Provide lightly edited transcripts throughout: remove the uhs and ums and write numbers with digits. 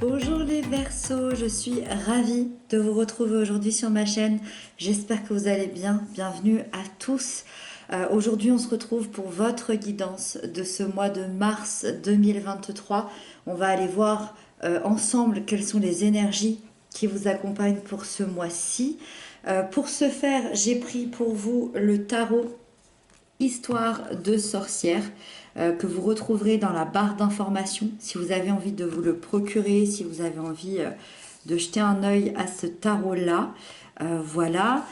Bonjour les Verseaux, je suis ravie de vous retrouver aujourd'hui sur ma chaîne. J'espère que vous allez bien. Bienvenue à tous. Aujourd'hui, on se retrouve pour votre guidance de ce mois de mars 2023. On va aller voir ensemble quelles sont les énergies qui vous accompagnent pour ce mois-ci. Pour ce faire, j'ai pris pour vous le tarot Histoire de sorcière que vous retrouverez dans la barre d'informations si vous avez envie de vous le procurer, si vous avez envie de jeter un œil à ce tarot-là. Voilà.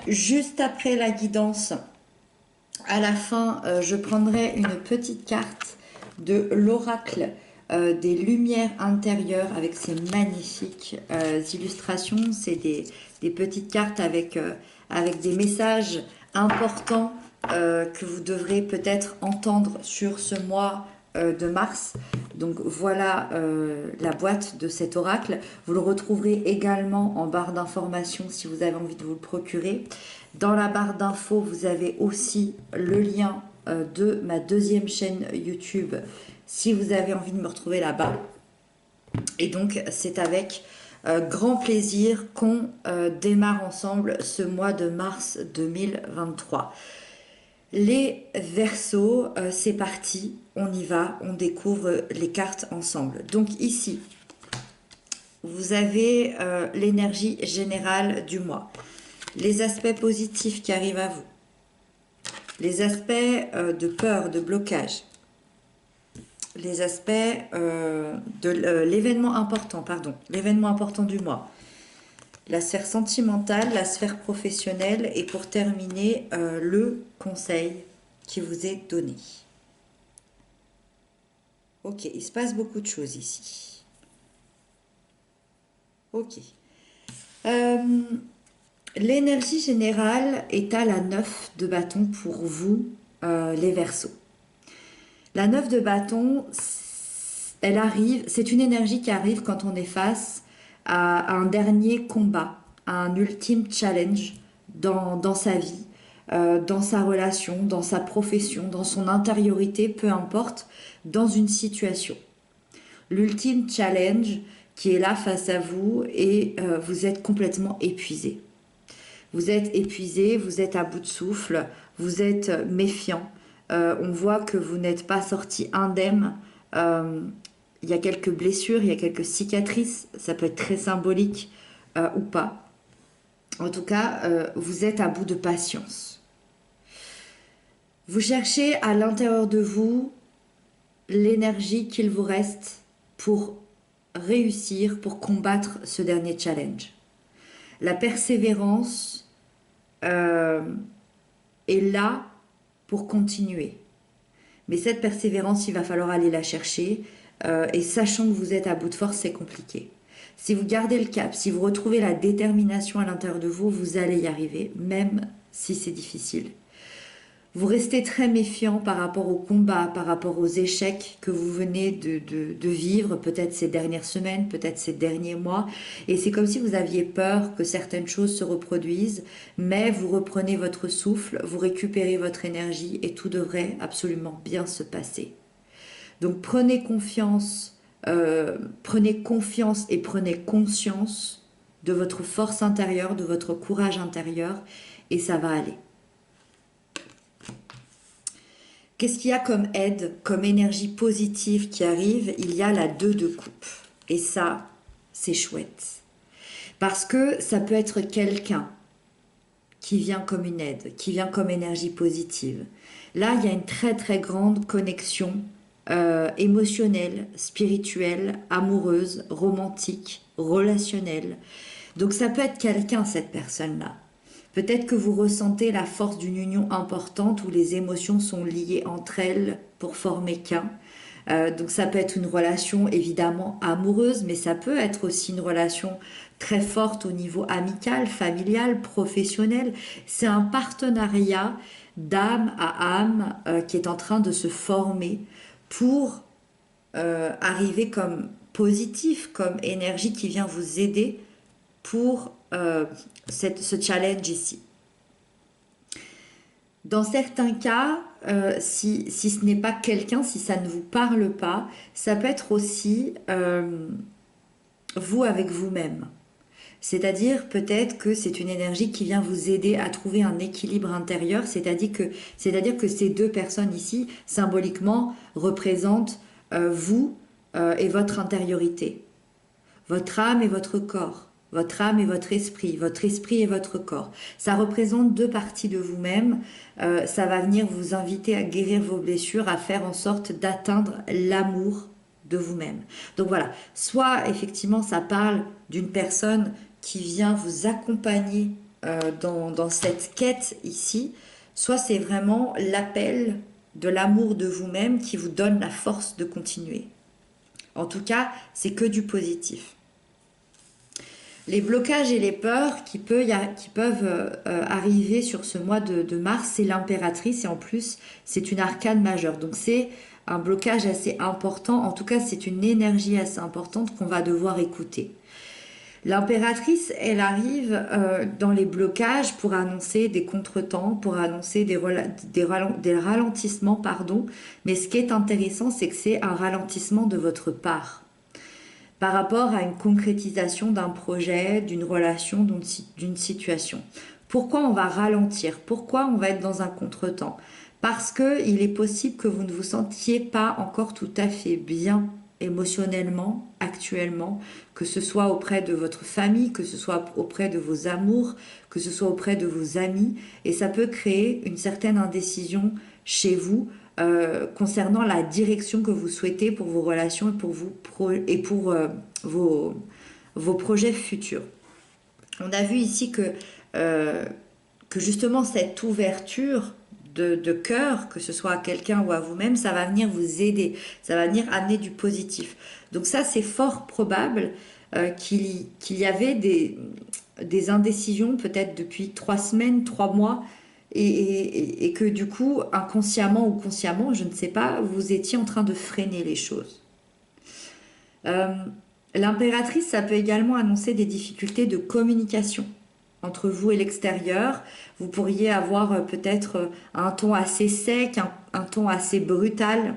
Juste après la guidance, à la fin, je prendrai une petite carte de l'oracle des lumières intérieures avec ces magnifiques illustrations. C'est des petites cartes avec des messages importants que vous devrez peut-être entendre sur ce mois de mars. Donc voilà la boîte de cet oracle. Vous le retrouverez également en barre d'informations si vous avez envie de vous le procurer. Dans la barre d'infos, vous avez aussi le lien de ma deuxième chaîne YouTube si vous avez envie de me retrouver là-bas. Et donc c'est avec grand plaisir qu'on démarre ensemble ce mois de mars 2023. Les Verseaux, c'est parti, on y va, on découvre les cartes ensemble. Donc ici, vous avez l'énergie générale du mois, les aspects positifs qui arrivent à vous, les aspects de peur, de blocage, les aspects de l'événement important, l'événement important du mois, la sphère sentimentale, la sphère professionnelle et pour terminer, le conseil qui vous est donné. Ok, il se passe beaucoup de choses ici. Ok. L'énergie générale est à la 9 de bâton pour vous, les Verseaux. La 9 de bâton, elle arrive, c'est une énergie qui arrive quand on est face à un dernier combat, à un ultime challenge dans sa vie, dans sa relation, dans sa profession, dans son intériorité, peu importe, dans une situation. L'ultime challenge qui est là face à vous et vous êtes complètement épuisé. Vous êtes épuisé, vous êtes à bout de souffle, vous êtes méfiant. On voit que vous n'êtes pas sorti indemne. Il y a quelques blessures, il y a quelques cicatrices. Ça peut être très symbolique ou pas. En tout cas, vous êtes à bout de patience. Vous cherchez à l'intérieur de vous l'énergie qu'il vous reste pour réussir, pour combattre ce dernier challenge. La persévérance est là pour continuer. Mais cette persévérance, il va falloir aller la chercher. Et sachant que vous êtes à bout de force, c'est compliqué. Si vous gardez le cap, si vous retrouvez la détermination à l'intérieur de vous, vous allez y arriver, même si c'est difficile. Vous restez très méfiant par rapport au combat, par rapport aux échecs que vous venez de vivre, peut-être ces dernières semaines, peut-être ces derniers mois. Et c'est comme si vous aviez peur que certaines choses se reproduisent, mais vous reprenez votre souffle, vous récupérez votre énergie et tout devrait absolument bien se passer. Donc prenez confiance et prenez conscience de votre force intérieure, de votre courage intérieur et ça va aller. Qu'est-ce qu'il y a comme aide, comme énergie positive qui arrive? Il y a la 2 de coupe. Et ça, c'est chouette. Parce que ça peut être quelqu'un qui vient comme une aide, qui vient comme énergie positive. Là, il y a une très très grande connexion émotionnelle, spirituelle, amoureuse, romantique, relationnelle. Donc ça peut être quelqu'un, cette personne-là. Peut-être que vous ressentez la force d'une union importante où les émotions sont liées entre elles pour former qu'un. Donc ça peut être une relation évidemment amoureuse, mais ça peut être aussi une relation très forte au niveau amical, familial, professionnel. C'est un partenariat d'âme à âme qui est en train de se former pour arriver comme positif, comme énergie qui vient vous aider pour ce challenge ici. Dans certains cas, si ce n'est pas quelqu'un, si ça ne vous parle pas, ça peut être aussi vous avec vous-même. C'est-à-dire peut-être que c'est une énergie qui vient vous aider à trouver un équilibre intérieur, c'est-à-dire que ces deux personnes ici, symboliquement, représentent vous et votre intériorité, votre âme et votre corps, votre âme et votre esprit et votre corps. Ça représente deux parties de vous-même. Ça va venir vous inviter à guérir vos blessures, à faire en sorte d'atteindre l'amour de vous-même. Donc voilà, soit effectivement ça parle d'une personne qui vient vous accompagner dans cette quête ici, soit c'est vraiment l'appel de l'amour de vous-même qui vous donne la force de continuer. En tout cas, c'est que du positif. Les blocages et les peurs qui peuvent arriver sur ce mois de mars, c'est l'impératrice et en plus, c'est une arcane majeure. Donc c'est un blocage assez important, en tout cas c'est une énergie assez importante qu'on va devoir écouter. L'impératrice, elle arrive dans les blocages pour annoncer des contretemps, pour annoncer des ralentissements, pardon. Mais ce qui est intéressant, c'est que c'est un ralentissement de votre part par rapport à une concrétisation d'un projet, d'une relation, d'une situation. Pourquoi on va ralentir? Pourquoi on va être dans un contretemps? Parce qu'il est possible que vous ne vous sentiez pas encore tout à fait bien émotionnellement, actuellement, que ce soit auprès de votre famille, que ce soit auprès de vos amours, que ce soit auprès de vos amis, et ça peut créer une certaine indécision chez vous concernant la direction que vous souhaitez pour vos relations et pour vos projets futurs. On a vu ici que justement cette ouverture de cœur, que ce soit à quelqu'un ou à vous-même, ça va venir vous aider, ça va venir amener du positif. Donc ça, c'est fort probable qu'il y avait des indécisions peut-être depuis 3 semaines, 3 mois, et que du coup, inconsciemment ou consciemment, je ne sais pas, vous étiez en train de freiner les choses. Euh, L'impératrice, ça peut également annoncer des difficultés de communication entre vous et l'extérieur. Vous pourriez avoir peut-être un ton assez sec, un ton assez brutal,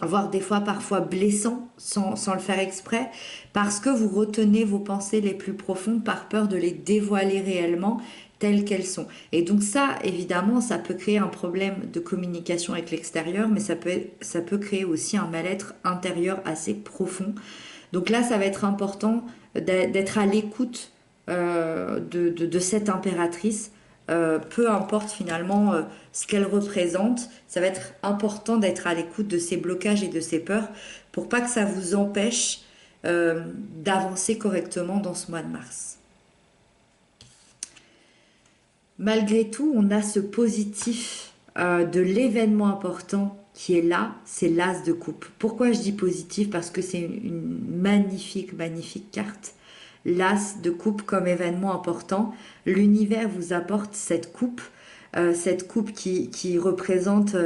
voire des fois parfois blessant, sans le faire exprès, parce que vous retenez vos pensées les plus profondes par peur de les dévoiler réellement telles qu'elles sont. Et donc ça, évidemment, ça peut créer un problème de communication avec l'extérieur, mais ça peut créer aussi un mal-être intérieur assez profond. Donc là, ça va être important d'être à l'écoute de cette impératrice, peu importe finalement ce qu'elle représente, ça va être important d'être à l'écoute de ces blocages et de ces peurs pour pas que ça vous empêche d'avancer correctement dans ce mois de mars. Malgré tout, on a ce positif de l'événement important qui est là, c'est l'As de coupe. Pourquoi je dis positif? Parce que c'est une magnifique, magnifique carte. L'As de coupe comme événement important. L'univers vous apporte cette coupe qui représente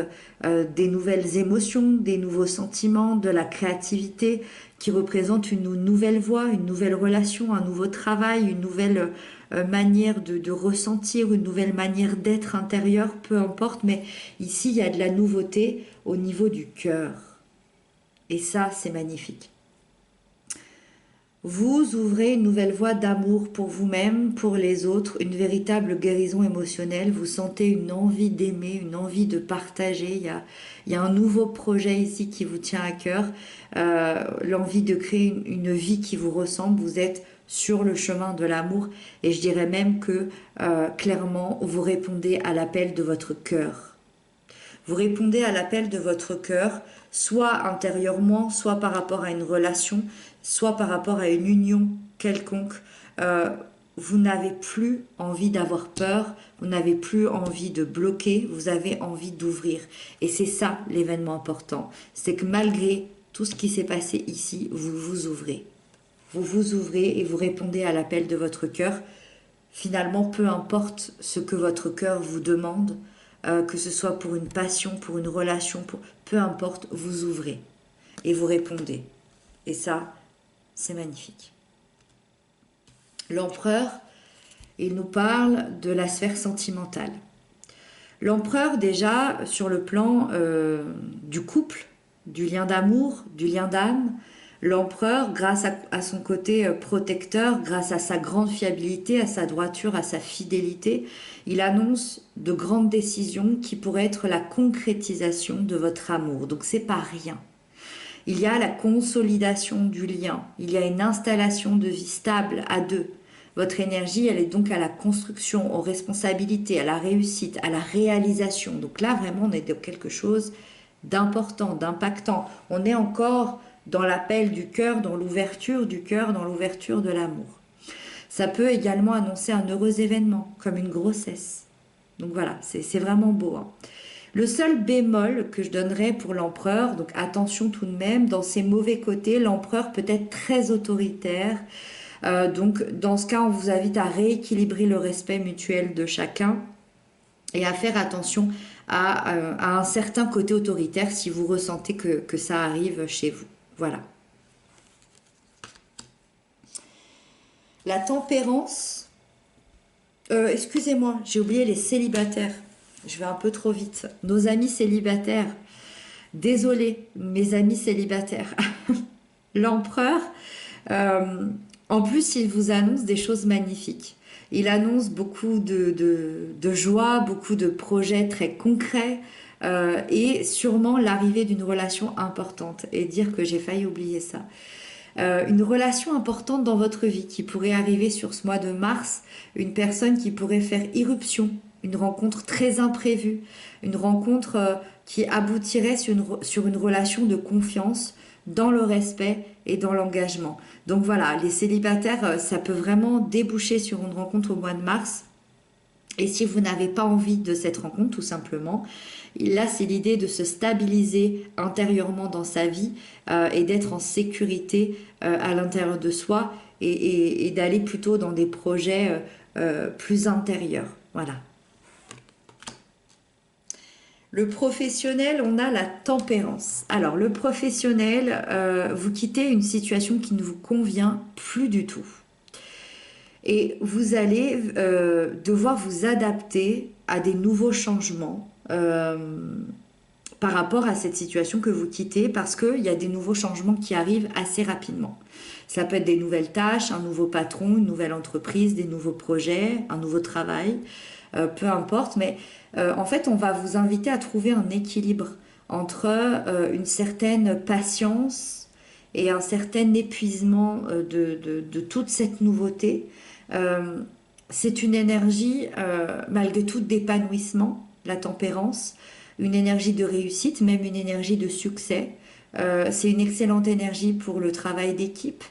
des nouvelles émotions, des nouveaux sentiments, de la créativité, qui représente une nouvelle voie, une nouvelle relation, un nouveau travail, une nouvelle manière de ressentir, une nouvelle manière d'être intérieure, peu importe, mais ici il y a de la nouveauté au niveau du cœur. Et ça, c'est magnifique. Vous ouvrez une nouvelle voie d'amour pour vous-même, pour les autres, une véritable guérison émotionnelle. Vous sentez une envie d'aimer, une envie de partager. Il y a un nouveau projet ici qui vous tient à cœur. L'envie de créer une vie qui vous ressemble. Vous êtes sur le chemin de l'amour. Et je dirais même que clairement, vous répondez à l'appel de votre cœur. Vous répondez à l'appel de votre cœur, soit intérieurement, soit par rapport à une relation, soit par rapport à une union quelconque. Vous n'avez plus envie d'avoir peur, vous n'avez plus envie de bloquer, vous avez envie d'ouvrir. Et c'est ça l'événement important. C'est que malgré tout ce qui s'est passé ici, vous vous ouvrez. Vous vous ouvrez et vous répondez à l'appel de votre cœur. Finalement, peu importe ce que votre cœur vous demande, que ce soit pour une passion, pour une relation, peu importe, vous ouvrez et vous répondez. Et ça, c'est magnifique. L'empereur, il nous parle de la sphère sentimentale. L'empereur, déjà, sur le plan du couple, du lien d'amour, du lien d'âme, l'empereur, grâce à son côté protecteur, grâce à sa grande fiabilité, à sa droiture, à sa fidélité, il annonce de grandes décisions qui pourraient être la concrétisation de votre amour. Donc c'est pas rien. Il y a la consolidation du lien, il y a une installation de vie stable à deux. Votre énergie, elle est donc à la construction, aux responsabilités, à la réussite, à la réalisation. Donc là, vraiment, on est dans quelque chose d'important, d'impactant. On est encore dans l'appel du cœur, dans l'ouverture du cœur, dans l'ouverture de l'amour. Ça peut également annoncer un heureux événement, comme une grossesse. Donc voilà, c'est vraiment beau. Hein. Le seul bémol que je donnerais pour l'empereur, donc attention tout de même, dans ses mauvais côtés, l'empereur peut être très autoritaire. Donc dans ce cas, on vous invite à rééquilibrer le respect mutuel de chacun et à faire attention à un certain côté autoritaire si vous ressentez que ça arrive chez vous. Voilà. La tempérance, excusez-moi, j'ai oublié les célibataires. Je vais un peu trop vite. Nos amis célibataires. Désolée, mes amis célibataires. L'empereur, en plus, il vous annonce des choses magnifiques. Il annonce beaucoup de joie, beaucoup de projets très concrets et sûrement l'arrivée d'une relation importante. Et dire que j'ai failli oublier ça. Une relation importante dans votre vie qui pourrait arriver sur ce mois de mars, une personne qui pourrait faire irruption, une rencontre très imprévue, une rencontre qui aboutirait sur une relation de confiance dans le respect et dans l'engagement. Donc voilà, les célibataires, ça peut vraiment déboucher sur une rencontre au mois de mars. Et si vous n'avez pas envie de cette rencontre, tout simplement, là, c'est l'idée de se stabiliser intérieurement dans sa vie et d'être en sécurité à l'intérieur de soi et d'aller plutôt dans des projets plus intérieurs. Voilà. Le professionnel, on a la tempérance. Alors, le professionnel, vous quittez une situation qui ne vous convient plus du tout. Et vous allez devoir vous adapter à des nouveaux changements par rapport à cette situation que vous quittez parce qu'il y a des nouveaux changements qui arrivent assez rapidement. Ça peut être des nouvelles tâches, un nouveau patron, une nouvelle entreprise, des nouveaux projets, un nouveau travail, peu importe. Mais en fait, on va vous inviter à trouver un équilibre entre une certaine patience et un certain épuisement de toute cette nouveauté. C'est une énergie, malgré tout, d'épanouissement, la tempérance, une énergie de réussite, même une énergie de succès. C'est une excellente énergie pour le travail d'équipe,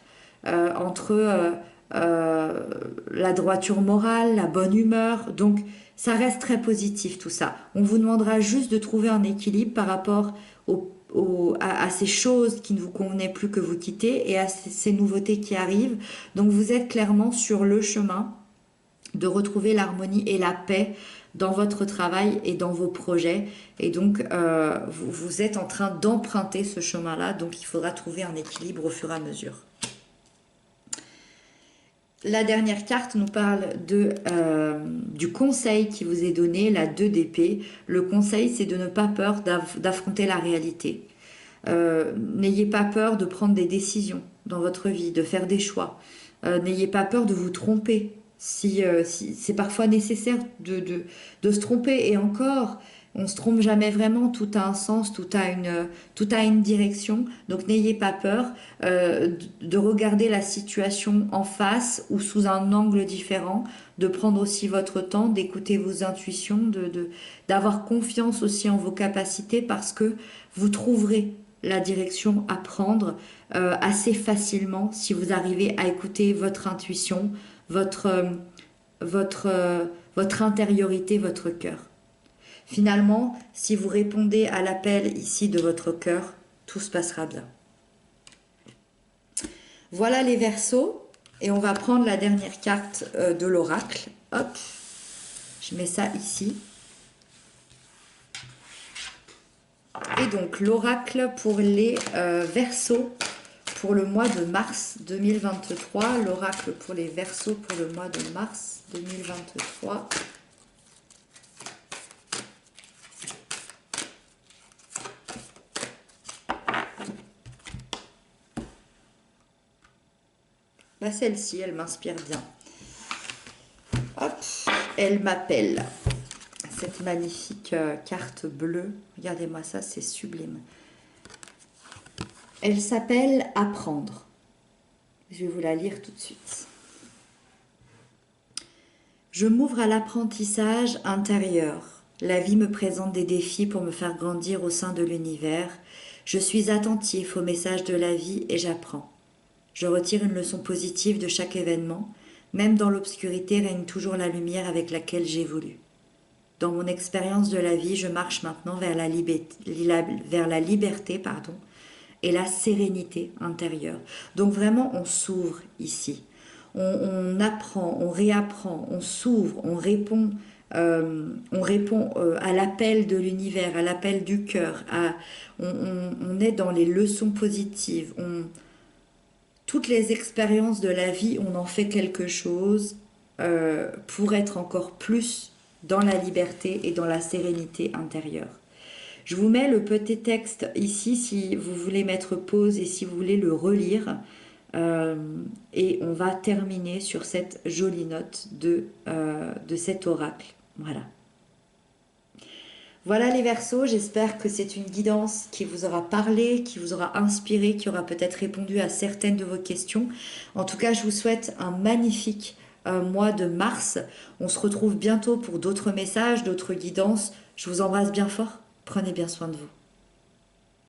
entre la droiture morale, la bonne humeur. Donc, ça reste très positif tout ça. On vous demandera juste de trouver un équilibre par rapport à ces choses qui ne vous convenaient plus que vous quittez et à ces nouveautés qui arrivent. Donc vous êtes clairement sur le chemin de retrouver l'harmonie et la paix dans votre travail et dans vos projets. Et donc vous êtes en train d'emprunter ce chemin-là, donc il faudra trouver un équilibre au fur et à mesure. La dernière carte nous parle du conseil qui vous est donné, la 2 d'épée. Le conseil, c'est de ne pas peur d'affronter la réalité. N'ayez pas peur de prendre des décisions dans votre vie, de faire des choix. N'ayez pas peur de vous tromper. Si c'est parfois nécessaire de se tromper. Et encore, on ne se trompe jamais vraiment. Tout a un sens, tout a une direction. Donc n'ayez pas peur de regarder la situation en face ou sous un angle différent, de prendre aussi votre temps, d'écouter vos intuitions, d'avoir confiance aussi en vos capacités parce que vous trouverez la direction à prendre assez facilement si vous arrivez à écouter votre intuition, votre intériorité, votre cœur. Finalement, si vous répondez à l'appel ici de votre cœur, tout se passera bien. Voilà les Verseaux et on va prendre la dernière carte de l'oracle. Hop, je mets ça ici. Et donc l'oracle pour les Verseaux pour le mois de mars 2023. L'oracle pour les Verseaux pour le mois de mars 2023. pas celle-ci, elle m'inspire bien. Hop, elle m'appelle. Cette magnifique carte bleue. Regardez-moi ça, c'est sublime. Elle s'appelle Apprendre. Je vais vous la lire tout de suite. Je m'ouvre à l'apprentissage intérieur. La vie me présente des défis pour me faire grandir au sein de l'univers. Je suis attentif aux messages de la vie et j'apprends. Je retire une leçon positive de chaque événement. Même dans l'obscurité règne toujours la lumière avec laquelle j'évolue. Dans mon expérience de la vie, je marche maintenant vers la liberté, et la sérénité intérieure. Donc vraiment, on s'ouvre ici. On apprend, on réapprend, on s'ouvre, on répond à l'appel de l'univers, à l'appel du cœur. On est dans les leçons positives. Toutes les expériences de la vie, on en fait quelque chose pour être encore plus dans la liberté et dans la sérénité intérieure. Je vous mets le petit texte ici si vous voulez mettre pause et si vous voulez le relire. Et on va terminer sur cette jolie note de cet oracle. Voilà. Voilà les Verseaux, j'espère que c'est une guidance qui vous aura parlé, qui vous aura inspiré, qui aura peut-être répondu à certaines de vos questions. En tout cas, je vous souhaite un magnifique mois de mars. On se retrouve bientôt pour d'autres messages, d'autres guidances. Je vous embrasse bien fort. Prenez bien soin de vous.